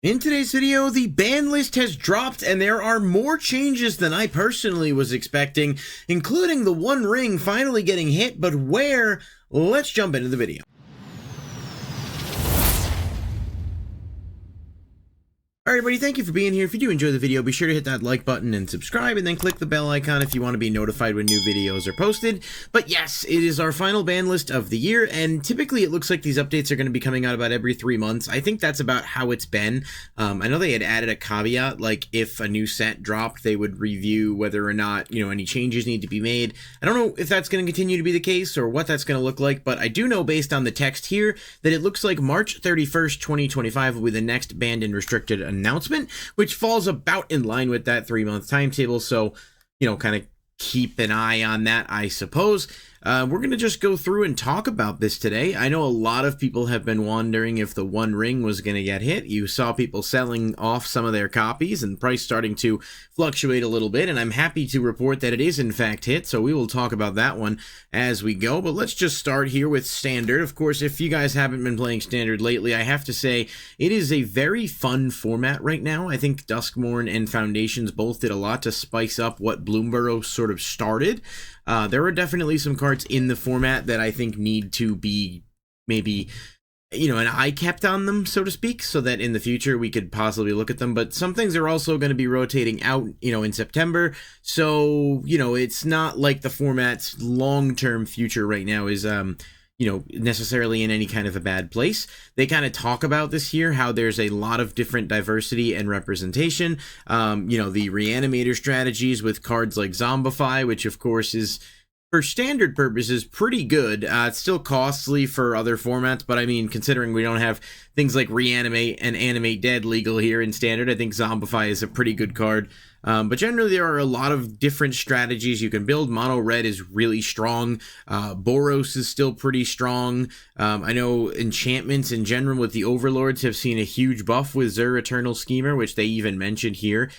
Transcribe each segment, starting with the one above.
In today's video, the ban list has dropped and there are more changes than I personally was expecting, including the One Ring finally getting hit, but where? Let's jump into the video. Alright everybody, thank you for being here. If you do enjoy the video, be sure to hit that like button and subscribe, and then click the bell icon if you want to be notified when new videos are posted. But yes, it is our final ban list of the year, and typically it looks like these updates are going to be coming out about every 3 months. I think that's about how it's been. I know they had added a caveat, like if a new set dropped, they would review whether or not, any changes need to be made. I don't know if that's going to continue to be the case or what that's going to look like, but I do know based on the text here that it looks like March 31st, 2025 will be the next banned and restricted announcement, which falls about in line with that 3-month timetable. So, kind of keep an eye on that, I suppose. We're going to just go through and talk about this today. I know a lot of people have been wondering if the One Ring was going to get hit. You saw people selling off some of their copies and price starting to fluctuate a little bit, and I'm happy to report that it is in fact hit, so we will talk about that one as we go. But let's just start here with Standard. Of course, if you guys haven't been playing Standard lately, I have to say it is a very fun format right now. I think Duskmourn and Foundations both did a lot to spice up what Bloomborough sort of started. There are definitely some cards in the format that I think need to be maybe, an eye kept on them, so to speak, so that in the future we could possibly look at them. But some things are also going to be rotating out, in September. So, it's not like the format's long-term future right now is, necessarily in any kind of a bad place. They kind of talk about this here, how there's a lot of different diversity and representation. The reanimator strategies with cards like Zombify, which of course is, for Standard purposes, pretty good. It's still costly for other formats, but I mean, considering we don't have things like Reanimate and Animate Dead legal here in Standard, I think Zombify is a pretty good card. But generally, there are a lot of different strategies you can build. Mono Red is really strong. Boros is still pretty strong. I know enchantments in general with the Overlords have seen a huge buff with Zur Eternal Schemer, which they even mentioned here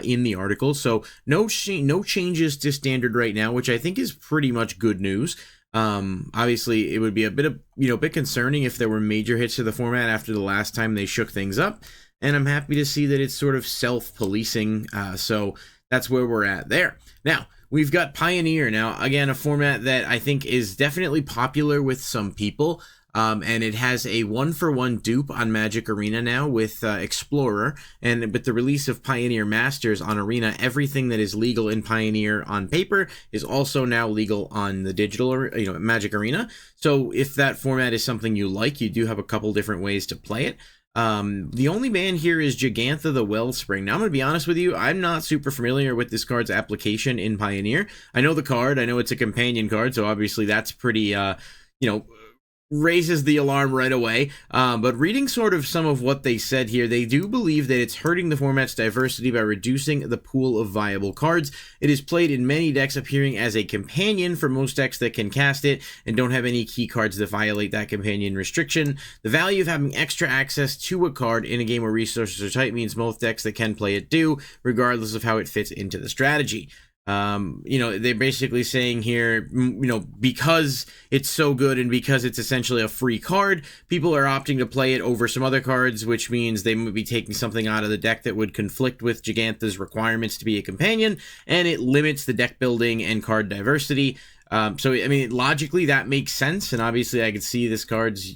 in the article. So no changes to Standard right now, which I think is pretty much good news. Obviously, it would be a bit concerning if there were major hits to the format after the last time they shook things up. And I'm happy to see that it's sort of self-policing, so that's where we're at there. Now, we've got Pioneer. Now, again, a format that I think is definitely popular with some people, and it has a 1-for-1 dupe on Magic Arena now with Explorer, and with the release of Pioneer Masters on Arena, everything that is legal in Pioneer on paper is also now legal on the digital, Magic Arena. So if that format is something you like, you do have a couple different ways to play it. The only ban here is Gigantha the Wellspring. Now, I'm going to be honest with you, I'm not super familiar with this card's application in Pioneer. I know the card, I know it's a companion card, so obviously that's pretty, raises the alarm right away. But reading sort of some of what they said here, they do believe that it's hurting the format's diversity by reducing the pool of viable cards. It is played in many decks, appearing as a companion for most decks that can cast it and don't have any key cards that violate that companion restriction. The value of having extra access to a card in a game where resources are tight means most decks that can play it do, regardless of how it fits into the strategy. They're basically saying here, because it's so good and because it's essentially a free card, people are opting to play it over some other cards, which means they might be taking something out of the deck that would conflict with Gigantha's requirements to be a companion, and it limits the deck building and card diversity. So, I mean, logically that makes sense, and obviously I could see this card's,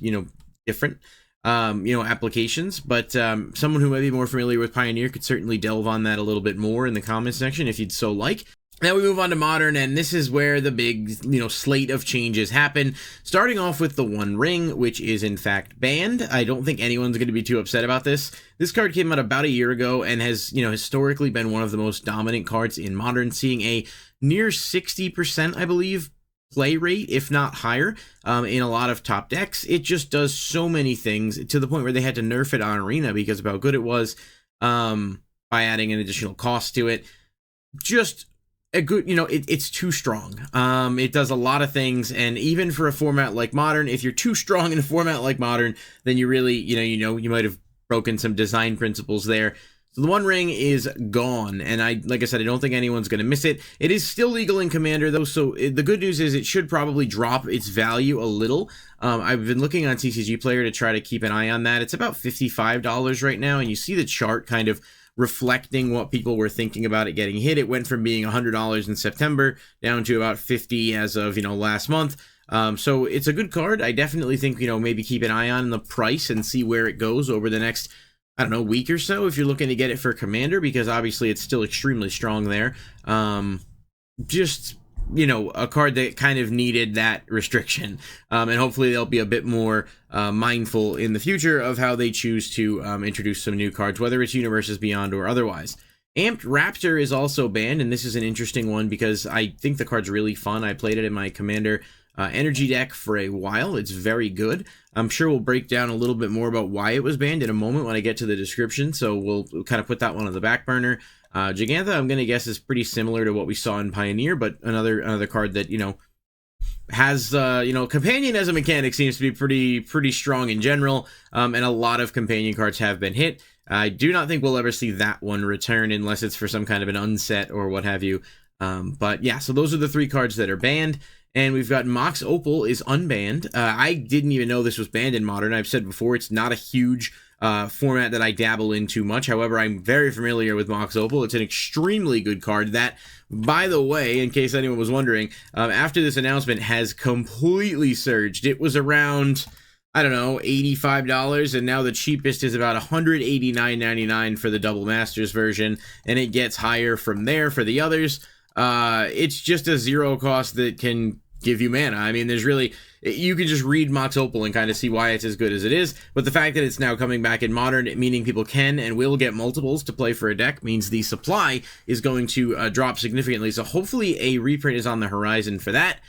different applications, but someone who might be more familiar with Pioneer could certainly delve on that a little bit more in the comments section if you'd so like. Now we move on to Modern, and this is where the big, slate of changes happen. Starting off with the One Ring, which is in fact banned. I don't think anyone's going to be too upset about this. This card came out about a year ago and has, historically been one of the most dominant cards in Modern, seeing a near 60%, I believe, play rate, if not higher, in a lot of top decks. It just does so many things to the point where they had to nerf it on Arena because of how good it was, by adding an additional cost to it. Just a good, it's too strong. It does a lot of things, and even for a format like Modern, if you're too strong in a format like Modern, then you really, you might have broken some design principles there. So the One Ring is gone, and like I said, I don't think anyone's going to miss it. It is still legal in Commander, though, so the good news is it should probably drop its value a little. I've been looking on TCG Player to try to keep an eye on that. It's about $55 right now, and you see the chart kind of reflecting what people were thinking about it getting hit. It went from being $100 in September down to about $50 as of, last month. So it's a good card. I definitely think, maybe keep an eye on the price and see where it goes over the next, I don't know, week or so if you're looking to get it for Commander, because obviously it's still extremely strong there. Just, a card that kind of needed that restriction. And hopefully they'll be a bit more mindful in the future of how they choose to introduce some new cards, whether it's Universes Beyond or otherwise. Amped Raptor is also banned, and this is an interesting one because I think the card's really fun. I played it in my Commander energy deck for a while. It's very good. I'm sure we'll break down a little bit more about why it was banned in a moment when I get to the description, so we'll kind of put that one on the back burner. Gigantha, I'm going to guess, is pretty similar to what we saw in Pioneer, but another card that, has, Companion as a mechanic seems to be pretty strong in general, and a lot of Companion cards have been hit. I do not think we'll ever see that one return unless it's for some kind of an unset or what have you. But yeah, so those are the 3 cards that are banned. And we've got Mox Opal is unbanned. I didn't even know this was banned in Modern. I've said before, it's not a huge format that I dabble in too much. However, I'm very familiar with Mox Opal. It's an extremely good card that, by the way, in case anyone was wondering, after this announcement has completely surged. It was around, I don't know, $85, and now the cheapest is about $189.99 for the Double Masters version, and it gets higher from there for the others. It's just a zero cost that can give you mana. I mean, you can just read Mox Opal and kind of see why it's as good as it is, but the fact that it's now coming back in Modern, meaning people can and will get multiples to play for a deck, means the supply is going to drop significantly, so hopefully a reprint is on the horizon for that.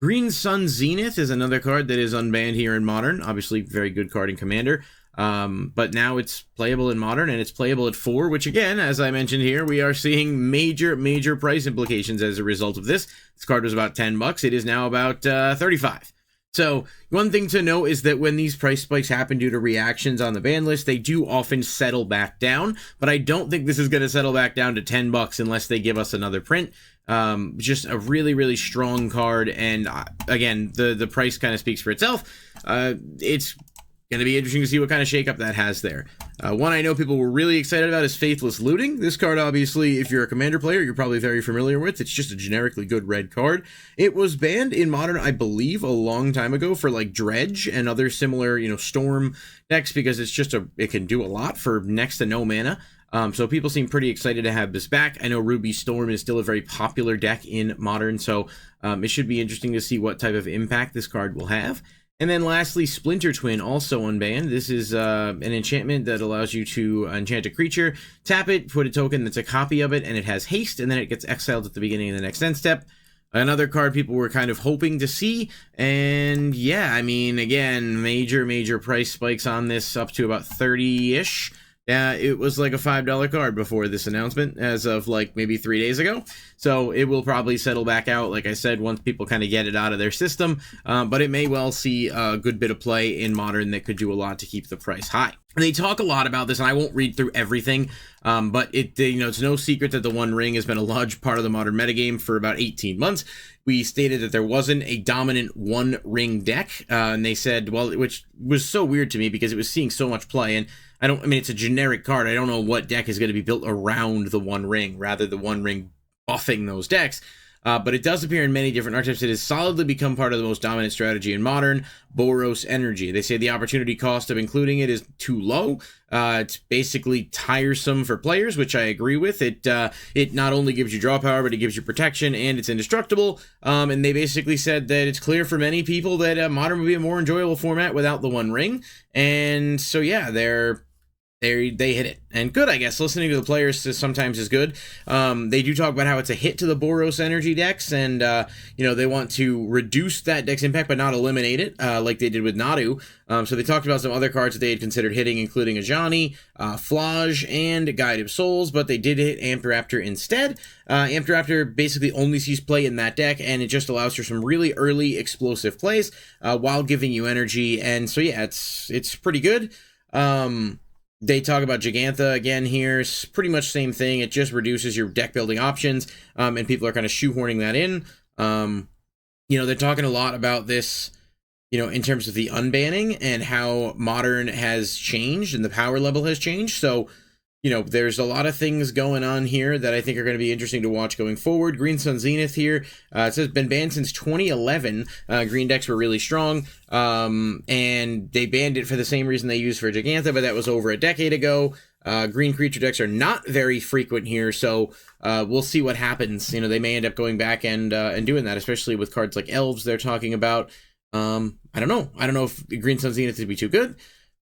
Green Sun Zenith is another card that is unbanned here in Modern. Obviously, very good card in Commander. But now it's playable in Modern, and it's playable at 4, which again, as I mentioned here, we are seeing major price implications as a result of this. This card was about $10. It is now about $35. So one thing to note is that when these price spikes happen due to reactions on the ban list, they do often settle back down, but I don't think this is going to settle back down to $10 unless they give us another print. Just a really strong card, and again, the price kind of speaks for itself. It's going to be interesting to see what kind of shakeup that has there. One I know people were really excited about is Faithless Looting. This card, obviously, if you're a Commander player, you're probably very familiar with. It's just a generically good red card. It was banned in Modern, I believe, a long time ago for like Dredge and other similar, Storm decks, because it can do a lot for next to no mana. So people seem pretty excited to have this back. I know Ruby Storm is still a very popular deck in Modern, so it should be interesting to see what type of impact this card will have. And then lastly, Splinter Twin, also unbanned. This is an enchantment that allows you to enchant a creature, tap it, put a token that's a copy of it, and it has haste, and then it gets exiled at the beginning of the next end step. Another card people were kind of hoping to see, and yeah, I mean, again, major price spikes on this, up to about 30-ish. It was like a $5 card before this announcement, as of like maybe 3 days ago. So it will probably settle back out, like I said, once people kind of get it out of their system. But it may well see a good bit of play in Modern that could do a lot to keep the price high. And they talk a lot about this, and I won't read through everything, but it's no secret that the One Ring has been a large part of the Modern metagame for about 18 months. We stated that there wasn't a dominant One Ring deck, and they said, well, which was so weird to me because it was seeing so much play, and it's a generic card. I don't know what deck is going to be built around the One Ring, rather the One Ring buffing those decks. But it does appear in many different archetypes. It has solidly become part of the most dominant strategy in Modern. Boros Energy. They say the opportunity cost of including it is too low. It's basically tiresome for players, which I agree with. It not only gives you draw power, but it gives you protection, and it's indestructible. And they basically said that it's clear for many people that Modern would be a more enjoyable format without the One Ring. And so yeah, they hit it. And good, I guess. Listening to the players sometimes is good. They do talk about how it's a hit to the Boros Energy decks, and they want to reduce that deck's impact but not eliminate it, like they did with Nadu. So they talked about some other cards that they had considered hitting, including Ajani, Flage, and Guide of Souls, but they did hit Amped Raptor instead. Amped Raptor basically only sees play in that deck, and it just allows for some really early explosive plays while giving you energy. And so yeah, it's pretty good. They talk about Gigantha again here. It's pretty much same thing. It just reduces your deck building options, and people are kind of shoehorning that in. They're talking a lot about this, in terms of the unbanning and how Modern has changed and the power level has changed. So, there's a lot of things going on here that I think are going to be interesting to watch going forward. Green Sun Zenith here. It says been banned since 2011. Green decks were really strong. And they banned it for the same reason they used for Gigantha, but that was over a decade ago. Green creature decks are not very frequent here, so we'll see what happens. They may end up going back and doing that, especially with cards like Elves they're talking about. I don't know. I don't know if Green Sun Zenith would be too good.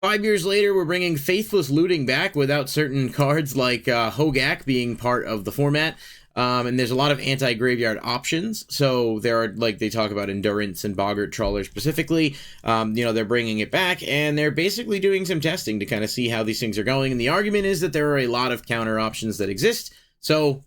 5 years later, we're bringing Faithless Looting back without certain cards like Hogak being part of the format. And there's a lot of anti-graveyard options. So there are, like they talk about Endurance and Boggart Trawler specifically. They're bringing it back, and they're basically doing some testing to kind of see how these things are going. And the argument is that there are a lot of counter options that exist. So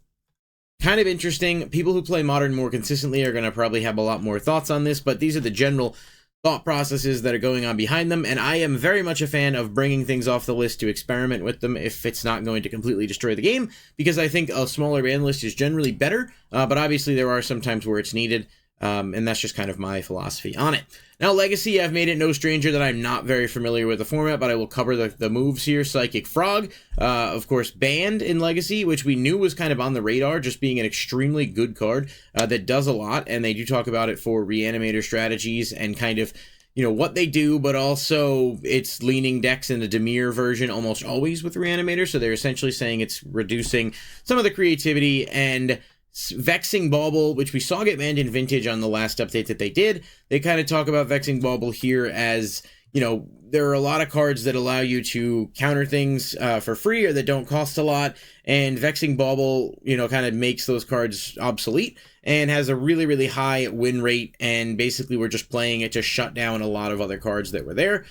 kind of interesting. People who play Modern more consistently are going to probably have a lot more thoughts on this, but these are the general thought processes that are going on behind them, and I am very much a fan of bringing things off the list to experiment with them if it's not going to completely destroy the game, because I think a smaller ban list is generally better, but obviously there are some times where it's needed, and that's just kind of my philosophy on it. Now, Legacy, I've made it no stranger that I'm not very familiar with the format, but I will cover the moves here. Psychic Frog, of course, banned in Legacy, which we knew was kind of on the radar, just being an extremely good card that does a lot, and they do talk about it for Reanimator strategies and kind of, what they do, but also it's leaning decks in the Dimir version almost always with Reanimator, so they're essentially saying it's reducing some of the creativity. And Vexing Bauble, which we saw get banned in Vintage on the last update that they did, they kind of talk about Vexing Bauble here as, there are a lot of cards that allow you to counter things for free or that don't cost a lot, and Vexing Bauble, kind of makes those cards obsolete and has a really, really high win rate, and basically we're just playing it to shut down a lot of other cards that were there.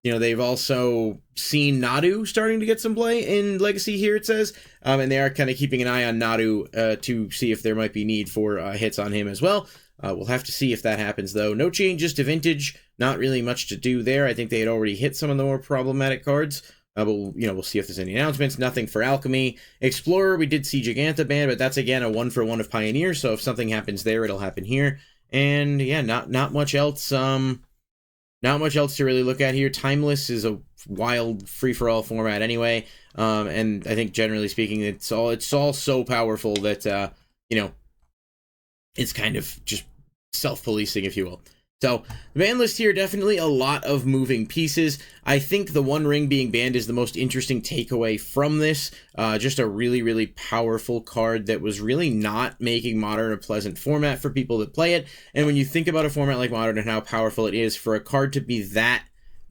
They've also seen Nadu starting to get some play in Legacy here, it says, and they are kind of keeping an eye on Nadu to see if there might be need for hits on him as well. We'll have to see if that happens, though. No changes to Vintage, not really much to do there. I think they had already hit some of the more problematic cards, but we'll see if there's any announcements. Nothing for Alchemy. Explorer, we did see Gigantha ban, but that's again a 1-for-1 of Pioneer, so if something happens there, it'll happen here. And yeah, not much else. Not much else to really look at here. Timeless is a wild free-for-all format anyway, and I think generally speaking, it's all so powerful that it's kind of just self-policing, if you will. So the ban list here, definitely a lot of moving pieces. I think the One Ring being banned is the most interesting takeaway from this. Just a really, really powerful card that was really not making Modern a pleasant format for people that play it. And when you think about a format like Modern and how powerful it is, for a card to be that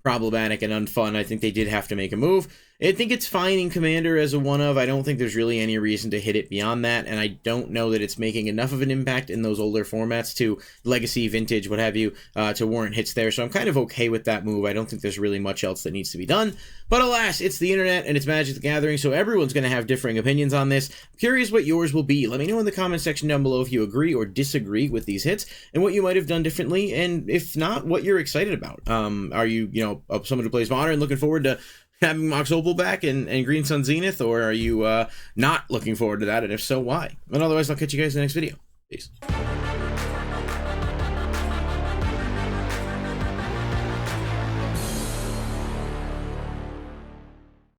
problematic and unfun, I think they did have to make a move. I think it's fine in Commander as a one-of. I don't think there's really any reason to hit it beyond that, and I don't know that it's making enough of an impact in those older formats to Legacy, Vintage, what have you, to warrant hits there, so I'm kind of okay with that move. I don't think there's really much else that needs to be done, but alas, it's the internet, and it's Magic the Gathering, so everyone's going to have differing opinions on this. I'm curious what yours will be. Let me know in the comment section down below if you agree or disagree with these hits, and what you might have done differently, and if not, what you're excited about. Are you, someone who plays Modern looking forward to having Mox Opal back and Green Sun Zenith, or are you not looking forward to that, and if so, why? And otherwise, I'll catch you guys in the next video. Peace.